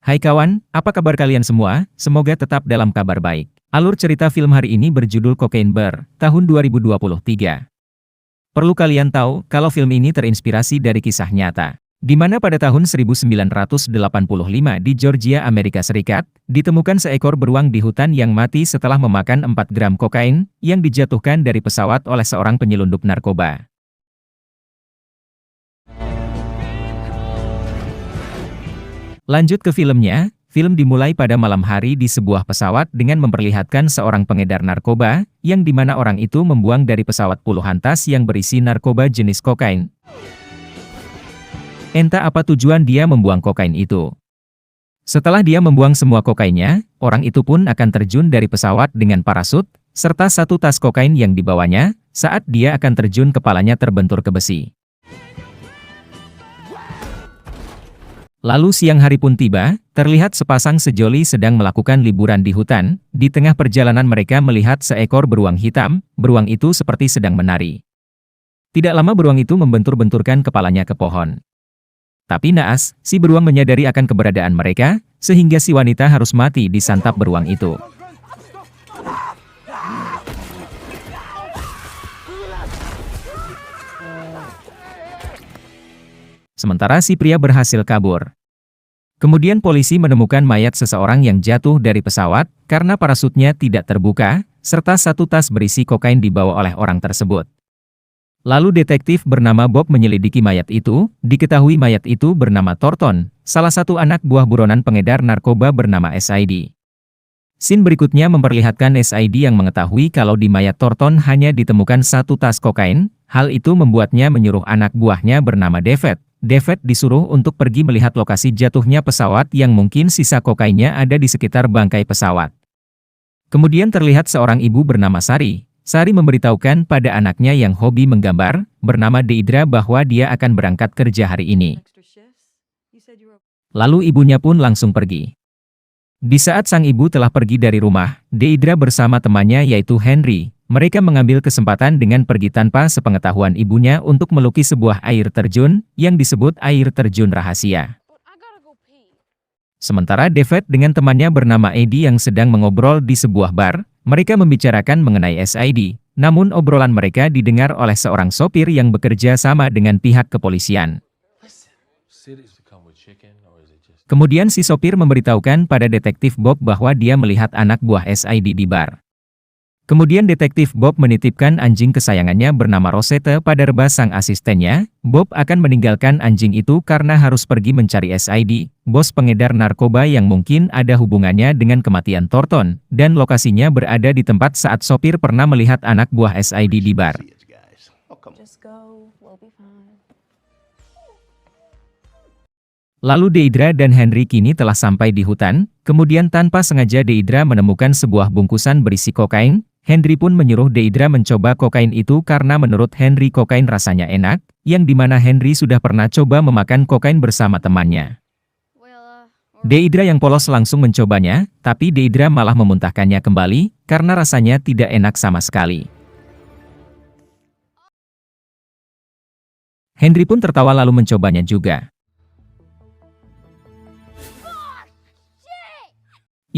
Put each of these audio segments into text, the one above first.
Hai kawan, apa kabar kalian semua? Semoga tetap dalam kabar baik. Alur cerita film hari ini berjudul Cocaine Bear, tahun 2023. Perlu kalian tahu, kalau film ini terinspirasi dari kisah nyata, di mana pada tahun 1985 di Georgia, Amerika Serikat, ditemukan seekor beruang di hutan yang mati setelah memakan 4 gram kokain, yang dijatuhkan dari pesawat oleh seorang penyelundup narkoba. Lanjut ke filmnya, film dimulai pada malam hari di sebuah pesawat dengan memperlihatkan seorang pengedar narkoba, yang dimana orang itu membuang dari pesawat puluhan tas yang berisi narkoba jenis kokain. Entah apa tujuan dia membuang kokain itu. Setelah dia membuang semua kokainnya, orang itu pun akan terjun dari pesawat dengan parasut, serta satu tas kokain yang dibawanya, saat dia akan terjun kepalanya terbentur ke besi. Lalu siang hari pun tiba, terlihat sepasang sejoli sedang melakukan liburan di hutan. Di tengah perjalanan mereka melihat seekor beruang hitam, beruang itu seperti sedang menari. Tidak lama beruang itu membentur-benturkan kepalanya ke pohon. Tapi naas, si beruang menyadari akan keberadaan mereka, sehingga si wanita harus mati disantap beruang itu. Sementara si pria berhasil kabur. Kemudian polisi menemukan mayat seseorang yang jatuh dari pesawat, karena parasutnya tidak terbuka, serta satu tas berisi kokain dibawa oleh orang tersebut. Lalu detektif bernama Bob menyelidiki mayat itu, diketahui mayat itu bernama Thornton, salah satu anak buah buronan pengedar narkoba bernama SID. Scene berikutnya memperlihatkan SID yang mengetahui kalau di mayat Thornton hanya ditemukan satu tas kokain. Hal itu membuatnya menyuruh anak buahnya bernama David. David disuruh untuk pergi melihat lokasi jatuhnya pesawat yang mungkin sisa kokainnya ada di sekitar bangkai pesawat. Kemudian terlihat seorang ibu bernama Sari. Sari memberitahukan pada anaknya yang hobi menggambar, bernama Deidra, bahwa dia akan berangkat kerja hari ini. Lalu ibunya pun langsung pergi. Di saat sang ibu telah pergi dari rumah, Deidra bersama temannya yaitu Henry, mereka mengambil kesempatan dengan pergi tanpa sepengetahuan ibunya untuk melukis sebuah air terjun, yang disebut air terjun rahasia. Sementara David dengan temannya bernama Eddie yang sedang mengobrol di sebuah bar, mereka membicarakan mengenai SID, namun obrolan mereka didengar oleh seorang sopir yang bekerja sama dengan pihak kepolisian. Kemudian si sopir memberitahukan pada detektif Bob bahwa dia melihat anak buah SID di bar. Kemudian detektif Bob menitipkan anjing kesayangannya bernama Rosetta pada rebah sang asistennya. Bob akan meninggalkan anjing itu karena harus pergi mencari SID, bos pengedar narkoba yang mungkin ada hubungannya dengan kematian Thornton, dan lokasinya berada di tempat saat sopir pernah melihat anak buah SID di bar. Lalu Deidra dan Henry kini telah sampai di hutan, kemudian tanpa sengaja Deidra menemukan sebuah bungkusan berisi kokain. Henry pun menyuruh Deidra mencoba kokain itu karena menurut Henry kokain rasanya enak, yang dimana Henry sudah pernah coba memakan kokain bersama temannya. Deidra yang polos langsung mencobanya, tapi Deidra malah memuntahkannya kembali, karena rasanya tidak enak sama sekali. Henry pun tertawa lalu mencobanya juga.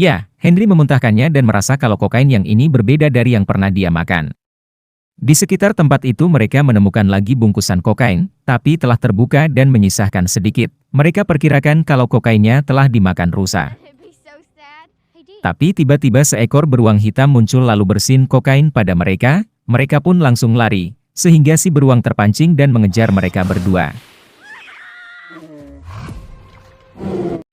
Ya, Henry memuntahkannya dan merasa kalau kokain yang ini berbeda dari yang pernah dia makan. Di sekitar tempat itu mereka menemukan lagi bungkusan kokain, tapi telah terbuka dan menyisahkan sedikit. Mereka perkirakan kalau kokainnya telah dimakan rusa. Tapi tiba-tiba seekor beruang hitam muncul lalu bersin kokain pada mereka, mereka pun langsung lari, sehingga si beruang terpancing dan mengejar mereka berdua.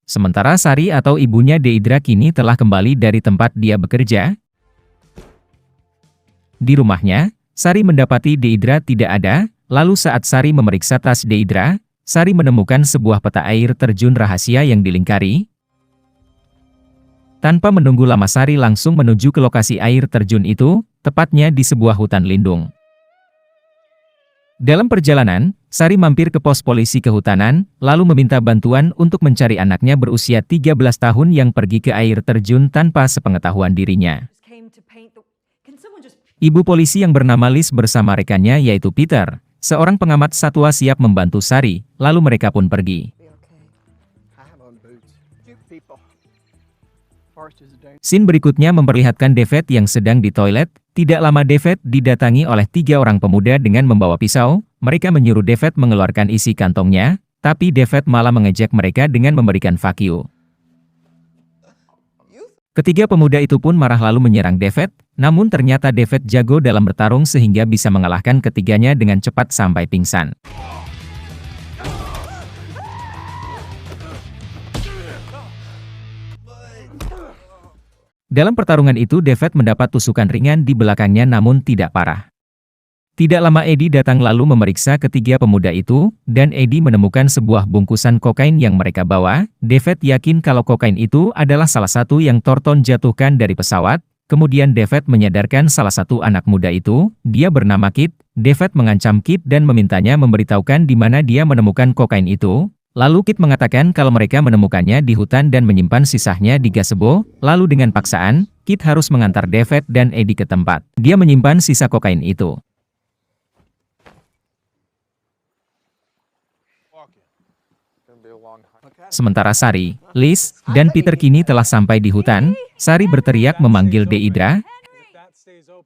Sementara Sari atau ibunya Deidra kini telah kembali dari tempat dia bekerja. Di rumahnya, Sari mendapati Deidra tidak ada, lalu saat Sari memeriksa tas Deidra, Sari menemukan sebuah peta air terjun rahasia yang dilingkari. Tanpa menunggu lama Sari langsung menuju ke lokasi air terjun itu, tepatnya di sebuah hutan lindung. Dalam perjalanan, Sari mampir ke pos polisi kehutanan, lalu meminta bantuan untuk mencari anaknya berusia 13 tahun yang pergi ke air terjun tanpa sepengetahuan dirinya. Ibu polisi yang bernama Liz bersama rekannya yaitu Peter, seorang pengamat satwa siap membantu Sari, lalu mereka pun pergi. Scene berikutnya memperlihatkan David yang sedang di toilet. Tidak lama David didatangi oleh 3 orang pemuda dengan membawa pisau. Mereka menyuruh David mengeluarkan isi kantongnya, tapi David malah mengejek mereka dengan memberikan fuck you. Ketiga pemuda itu pun marah lalu menyerang David, namun ternyata David jago dalam bertarung sehingga bisa mengalahkan ketiganya dengan cepat sampai pingsan. Dalam pertarungan itu David mendapat tusukan ringan di belakangnya namun tidak parah. Tidak lama Eddie datang lalu memeriksa ketiga pemuda itu, dan Eddie menemukan sebuah bungkusan kokain yang mereka bawa. David yakin kalau kokain itu adalah salah satu yang Thornton jatuhkan dari pesawat. Kemudian David menyadarkan salah satu anak muda itu, dia bernama Kit. David mengancam Kit dan memintanya memberitahukan di mana dia menemukan kokain itu. Lalu Kit mengatakan kalau mereka menemukannya di hutan dan menyimpan sisanya di gazebo. Lalu dengan paksaan, Kit harus mengantar David dan Eddie ke tempat dia menyimpan sisa kokain itu. Sementara Sari, Liz, dan Peter kini telah sampai di hutan. Sari berteriak memanggil Deidra.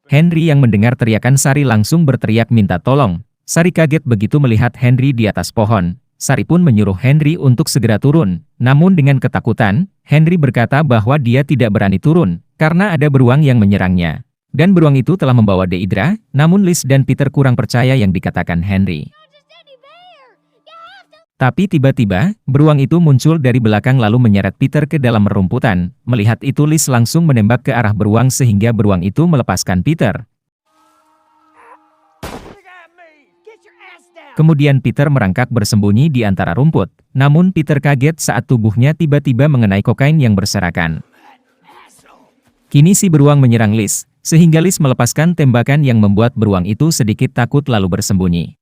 Henry yang mendengar teriakan Sari langsung berteriak minta tolong. Sari kaget begitu melihat Henry di atas pohon. Sari pun menyuruh Henry untuk segera turun. Namun dengan ketakutan, Henry berkata bahwa dia tidak berani turun, karena ada beruang yang menyerangnya. Dan beruang itu telah membawa Deidra, namun Liz dan Peter kurang percaya yang dikatakan Henry. Tapi tiba-tiba, beruang itu muncul dari belakang lalu menyeret Peter ke dalam rerumputan. Melihat itu Liz langsung menembak ke arah beruang sehingga beruang itu melepaskan Peter. Kemudian Peter merangkak bersembunyi di antara rumput. Namun Peter kaget saat tubuhnya tiba-tiba mengenai kokain yang berserakan. Kini si beruang menyerang Liz, sehingga Liz melepaskan tembakan yang membuat beruang itu sedikit takut lalu bersembunyi.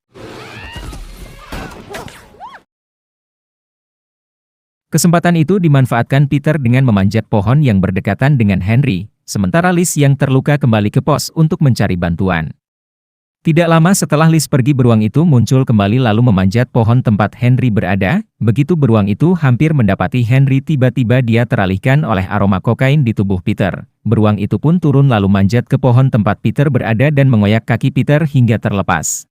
Kesempatan itu dimanfaatkan Peter dengan memanjat pohon yang berdekatan dengan Henry, sementara Liz yang terluka kembali ke pos untuk mencari bantuan. Tidak lama setelah Liz pergi beruang itu muncul kembali lalu memanjat pohon tempat Henry berada. Begitu beruang itu hampir mendapati Henry tiba-tiba dia teralihkan oleh aroma kokain di tubuh Peter. Beruang itu pun turun lalu manjat ke pohon tempat Peter berada dan mengoyak kaki Peter hingga terlepas.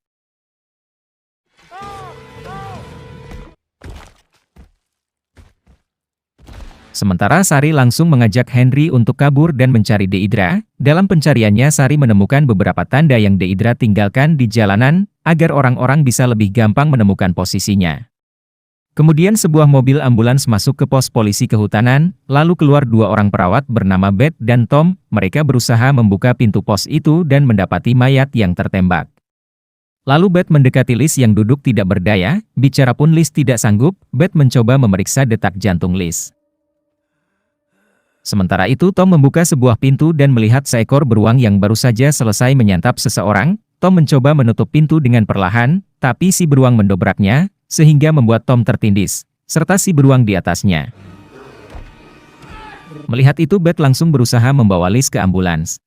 Sementara Sari langsung mengajak Henry untuk kabur dan mencari Deidra. Dalam pencariannya Sari menemukan beberapa tanda yang Deidra tinggalkan di jalanan, agar orang-orang bisa lebih gampang menemukan posisinya. Kemudian sebuah mobil ambulans masuk ke pos polisi kehutanan, lalu keluar 2 orang perawat bernama Beth dan Tom. Mereka berusaha membuka pintu pos itu dan mendapati mayat yang tertembak. Lalu Beth mendekati Liz yang duduk tidak berdaya, bicara pun Liz tidak sanggup. Beth mencoba memeriksa detak jantung Liz. Sementara itu Tom membuka sebuah pintu dan melihat seekor beruang yang baru saja selesai menyantap seseorang. Tom mencoba menutup pintu dengan perlahan, tapi si beruang mendobraknya, sehingga membuat Tom tertindis, serta si beruang di atasnya. Melihat itu Beth langsung berusaha membawa Liz ke ambulans.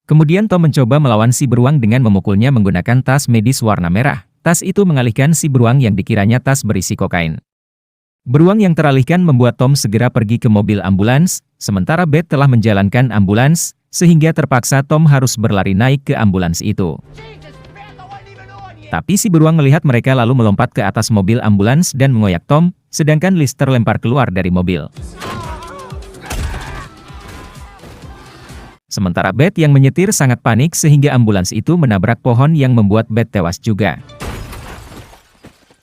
Kemudian Tom mencoba melawan si beruang dengan memukulnya menggunakan tas medis warna merah. Tas itu mengalihkan si beruang yang dikiranya tas berisi kokain. Beruang yang teralihkan membuat Tom segera pergi ke mobil ambulans, sementara Beth telah menjalankan ambulans, sehingga terpaksa Tom harus berlari naik ke ambulans itu. Tapi si beruang melihat mereka lalu melompat ke atas mobil ambulans dan mengoyak Tom, sedangkan Liz terlempar keluar dari mobil. Sementara Beth yang menyetir sangat panik sehingga ambulans itu menabrak pohon yang membuat Beth tewas juga.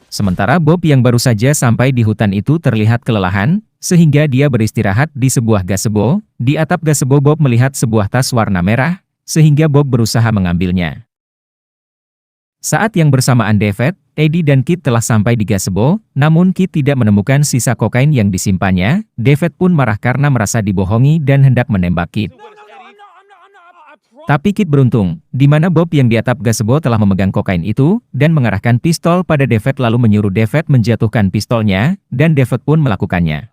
Sementara Bob yang baru saja sampai di hutan itu terlihat kelelahan, sehingga dia beristirahat di sebuah gazebo. Di atap gazebo Bob melihat sebuah tas warna merah, sehingga Bob berusaha mengambilnya. Saat yang bersamaan David, Eddie dan Kit telah sampai di gazebo, namun Kit tidak menemukan sisa kokain yang disimpannya. David pun marah karena merasa dibohongi dan hendak menembak Kit. Tapi Kit beruntung, di mana Bob yang di atap gazebo telah memegang kokain itu, dan mengarahkan pistol pada David lalu menyuruh David menjatuhkan pistolnya, dan David pun melakukannya.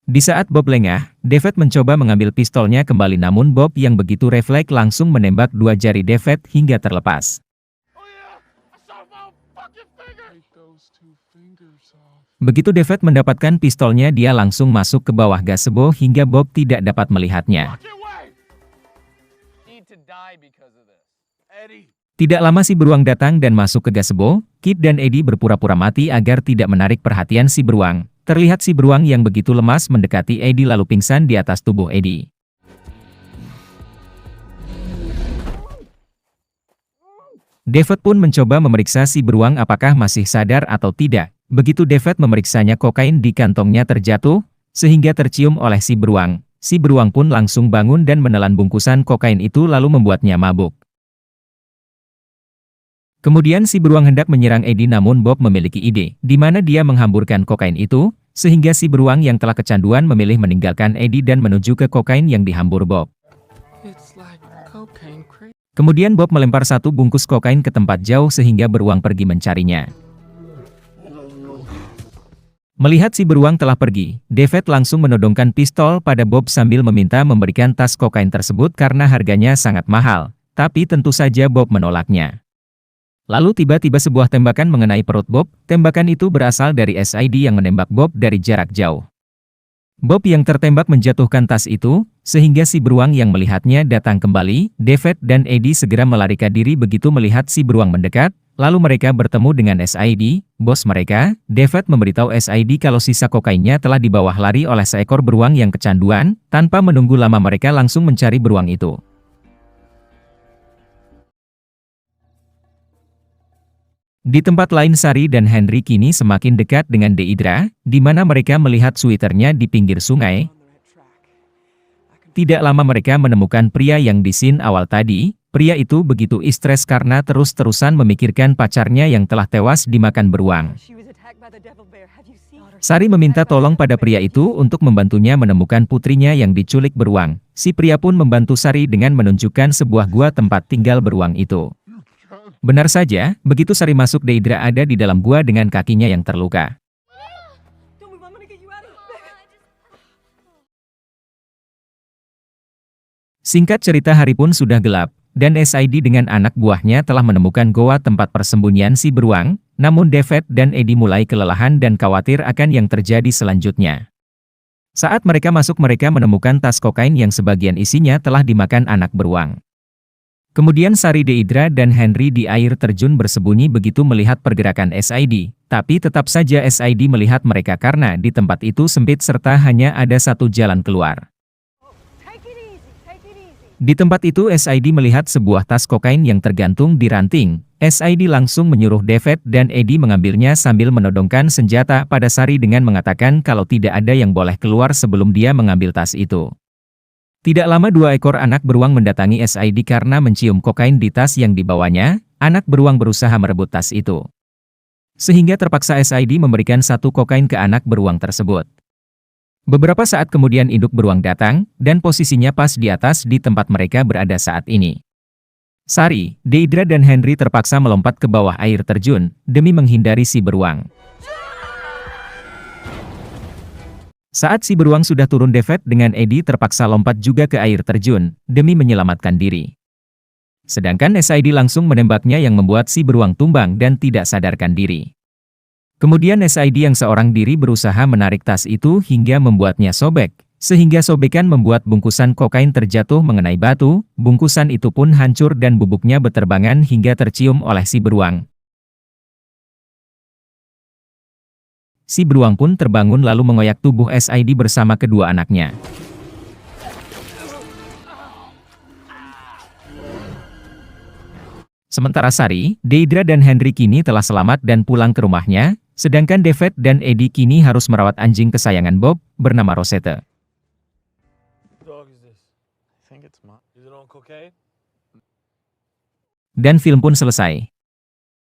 Di saat Bob lengah, David mencoba mengambil pistolnya kembali namun Bob yang begitu refleks langsung menembak 2 jari David hingga terlepas. Begitu David mendapatkan pistolnya, dia langsung masuk ke bawah gazebo hingga Bob tidak dapat melihatnya. Tidak lama si beruang datang dan masuk ke gazebo. Kit dan Eddie berpura-pura mati agar tidak menarik perhatian si beruang. Terlihat si beruang yang begitu lemas mendekati Eddie lalu pingsan di atas tubuh Eddie. David pun mencoba memeriksa si beruang apakah masih sadar atau tidak. Begitu David memeriksanya, kokain di kantongnya terjatuh, sehingga tercium oleh si beruang. Si beruang pun langsung bangun dan menelan bungkusan kokain itu lalu membuatnya mabuk. Kemudian si beruang hendak menyerang Eddie, namun Bob memiliki ide, di mana dia menghamburkan kokain itu, sehingga si beruang yang telah kecanduan memilih meninggalkan Eddie dan menuju ke kokain yang dihambur Bob. Kemudian Bob melempar satu bungkus kokain ke tempat jauh sehingga beruang pergi mencarinya. Melihat si beruang telah pergi, David langsung menodongkan pistol pada Bob sambil meminta memberikan tas kokain tersebut karena harganya sangat mahal, tapi tentu saja Bob menolaknya. Lalu tiba-tiba sebuah tembakan mengenai perut Bob. Tembakan itu berasal dari SID yang menembak Bob dari jarak jauh. Bob yang tertembak menjatuhkan tas itu, sehingga si beruang yang melihatnya datang kembali. David dan Eddie segera melarikan diri begitu melihat si beruang mendekat. Lalu mereka bertemu dengan SID, bos mereka. David memberitahu SID kalau sisa kokainnya telah dibawa lari oleh seekor beruang yang kecanduan. Tanpa menunggu lama mereka langsung mencari beruang itu. Di tempat lain, Sari dan Henry kini semakin dekat dengan Deidra, di mana mereka melihat sweaternya di pinggir sungai. Tidak lama mereka menemukan pria yang di scene awal tadi. Pria itu begitu stres karena terus-terusan memikirkan pacarnya yang telah tewas dimakan beruang. Sari meminta tolong pada pria itu untuk membantunya menemukan putrinya yang diculik beruang. Si pria pun membantu Sari dengan menunjukkan sebuah gua tempat tinggal beruang itu. Benar saja, begitu Sari masuk, Deidra ada di dalam gua dengan kakinya yang terluka. Singkat cerita, hari pun sudah gelap, dan SID dengan anak buahnya telah menemukan goa tempat persembunyian si beruang, namun David dan Eddie mulai kelelahan dan khawatir akan yang terjadi selanjutnya. Saat mereka masuk, mereka menemukan tas kokain yang sebagian isinya telah dimakan anak beruang. Kemudian Sari, Deidra, dan Henry di air terjun bersembunyi begitu melihat pergerakan SID, tapi tetap saja SID melihat mereka karena di tempat itu sempit serta hanya ada satu jalan keluar. Di tempat itu SID melihat sebuah tas kokain yang tergantung di ranting. SID langsung menyuruh David dan Eddie mengambilnya sambil menodongkan senjata pada Sari dengan mengatakan kalau tidak ada yang boleh keluar sebelum dia mengambil tas itu. Tidak lama dua ekor anak beruang mendatangi SID karena mencium kokain di tas yang dibawanya. Anak beruang berusaha merebut tas itu, sehingga terpaksa SID memberikan satu kokain ke anak beruang tersebut. Beberapa saat kemudian induk beruang datang, dan posisinya pas di atas di tempat mereka berada saat ini. Sari, Deidra dan Henry terpaksa melompat ke bawah air terjun, demi menghindari si beruang. Saat si beruang sudah turun, David dengan Eddie terpaksa lompat juga ke air terjun, demi menyelamatkan diri. Sedangkan SID langsung menembaknya yang membuat si beruang tumbang dan tidak sadarkan diri. Kemudian SID yang seorang diri berusaha menarik tas itu hingga membuatnya sobek, sehingga sobekan membuat bungkusan kokain terjatuh mengenai batu. Bungkusan itu pun hancur dan bubuknya beterbangan hingga tercium oleh si beruang. Si beruang pun terbangun lalu mengoyak tubuh SID bersama kedua anaknya. Sementara Sari, Deidra dan Henry kini telah selamat dan pulang ke rumahnya, sedangkan David dan Eddie kini harus merawat anjing kesayangan Bob, bernama Rosetta. Dan film pun selesai.